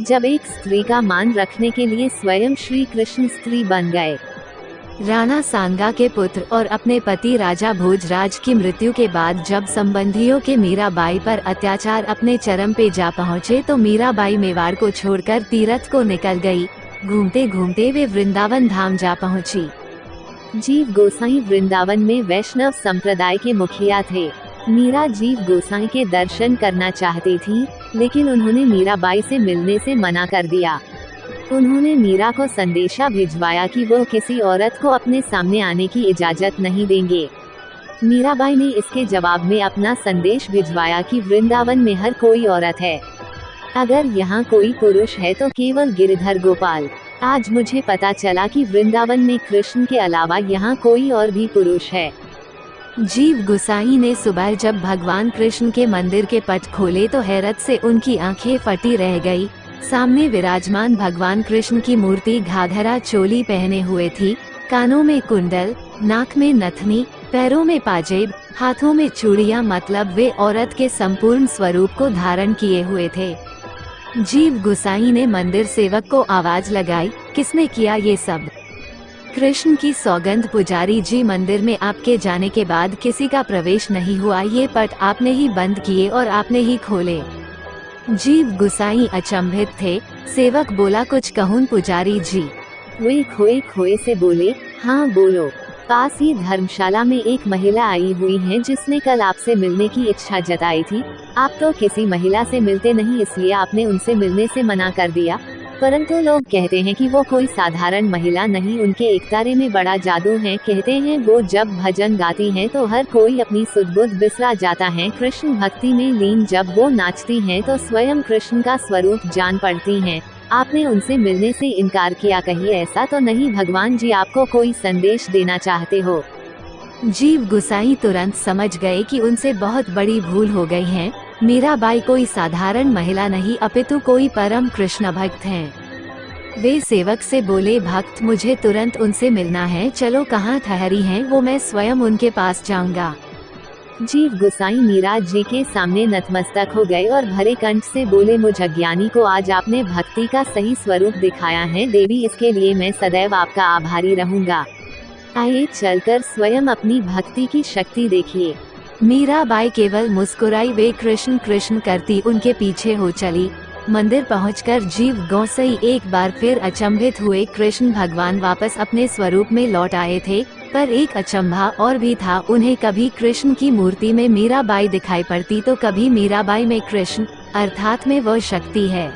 जब एक स्त्री का मान रखने के लिए स्वयं श्री कृष्ण स्त्री बन गए। राणा सांगा के पुत्र और अपने पति राजा भोजराज की मृत्यु के बाद जब संबंधियों के मीराबाई पर अत्याचार अपने चरम पे जा पहुँचे तो मीराबाई मेवाड़ को छोड़कर तीरथ को निकल गई। घूमते घूमते वे वृंदावन धाम जा पहुँची। जीव गोसाई वृंदावन में वैष्णव संप्रदाय के मुखिया थे। मीरा जीव गोसाई के दर्शन करना चाहती थी, लेकिन उन्होंने मीराबाई से मिलने से मना कर दिया। उन्होंने मीरा को संदेशा भिजवाया कि वो किसी औरत को अपने सामने आने की इजाजत नहीं देंगे। मीराबाई ने इसके जवाब में अपना संदेश भिजवाया कि वृंदावन में हर कोई औरत है। अगर यहाँ कोई पुरुष है तो केवल गिरधर गोपाल। आज मुझे पता चला कि वृंदावन में कृष्ण के अलावा यहाँ कोई और भी पुरुष है। जीव गोसाई ने सुबह जब भगवान कृष्ण के मंदिर के पट खोले तो हैरत से उनकी आंखें फटी रह गई। सामने विराजमान भगवान कृष्ण की मूर्ति घाघरा चोली पहने हुए थी, कानों में कुंडल, नाक में नथनी, पैरों में पाजेब, हाथों में चूड़ियां, मतलब वे औरत के संपूर्ण स्वरूप को धारण किए हुए थे। जीव गोसाई ने मंदिर सेवक को आवाज लगाई, किसने किया ये सब? कृष्ण की सौगंध, पुजारी जी, मंदिर में आपके जाने के बाद किसी का प्रवेश नहीं हुआ। ये पट आपने ही बंद किए और आपने ही खोले। जीव गोसाई अचंभित थे। सेवक बोला, कुछ कहूँ पुजारी जी? वे खोए खोए से बोले, हाँ बोलो। पास ही धर्मशाला में एक महिला आई हुई है जिसने कल आपसे मिलने की इच्छा जताई थी। आप तो किसी महिला से मिलते नहीं, इसलिए आपने उनसे मिलने से मना कर दिया। परंतु लोग कहते हैं कि वो कोई साधारण महिला नहीं, उनके एकतारे में बड़ा जादू है। कहते हैं वो जब भजन गाती हैं तो हर कोई अपनी सुध-बुध बिसरा जाता है। कृष्ण भक्ति में लीन जब वो नाचती हैं तो स्वयं कृष्ण का स्वरूप जान पड़ती हैं। आपने उनसे मिलने से इनकार किया, कहीं ऐसा तो नहीं भगवान जी आपको कोई संदेश देना चाहते हो? जीव गोसाई तुरंत समझ गए कि उनसे बहुत बड़ी भूल हो गई है। मीराबाई कोई साधारण महिला नहीं अपितु कोई परम कृष्ण भक्त हैं। वे सेवक से बोले, भक्त मुझे तुरंत उनसे मिलना है, चलो कहाँ ठहरी हैं वो, मैं स्वयं उनके पास जाऊंगा। जीव गोसाई मीरा जी के सामने नतमस्तक हो गए और भरे कंठ से बोले, मुझ अज्ञानी को आज आपने भक्ति का सही स्वरूप दिखाया है देवी, इसके लिए मैं सदैव आपका आभारी रहूंगा। आइए चलकर स्वयं अपनी भक्ति की शक्ति देखिए। मीराबाई केवल मुस्कुराई। वे कृष्ण कृष्ण करती उनके पीछे हो चली। मंदिर पहुंचकर जीव गोसाई एक बार फिर अचंभित हुए। कृष्ण भगवान वापस अपने स्वरूप में लौट आए थे, पर एक अचंभा और भी था। उन्हें कभी कृष्ण की मूर्ति में मीराबाई दिखाई पड़ती तो कभी मीराबाई में कृष्ण, अर्थात में वह शक्ति है।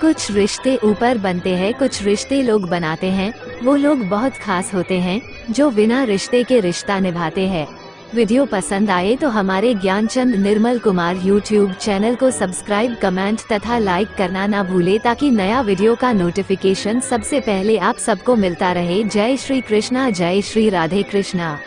कुछ रिश्ते ऊपर बनते हैं, कुछ रिश्ते लोग बनाते हैं। वो लोग बहुत खास होते हैं जो बिना रिश्ते के रिश्ता निभाते हैं। वीडियो पसंद आए तो हमारे ज्ञानचंद निर्मल कुमार यूट्यूब चैनल को सब्सक्राइब, कमेंट तथा लाइक करना ना भूले ताकि नया वीडियो का नोटिफिकेशन सबसे पहले आप सबको मिलता रहे। जय श्री कृष्णा, जय श्री राधे कृष्णा।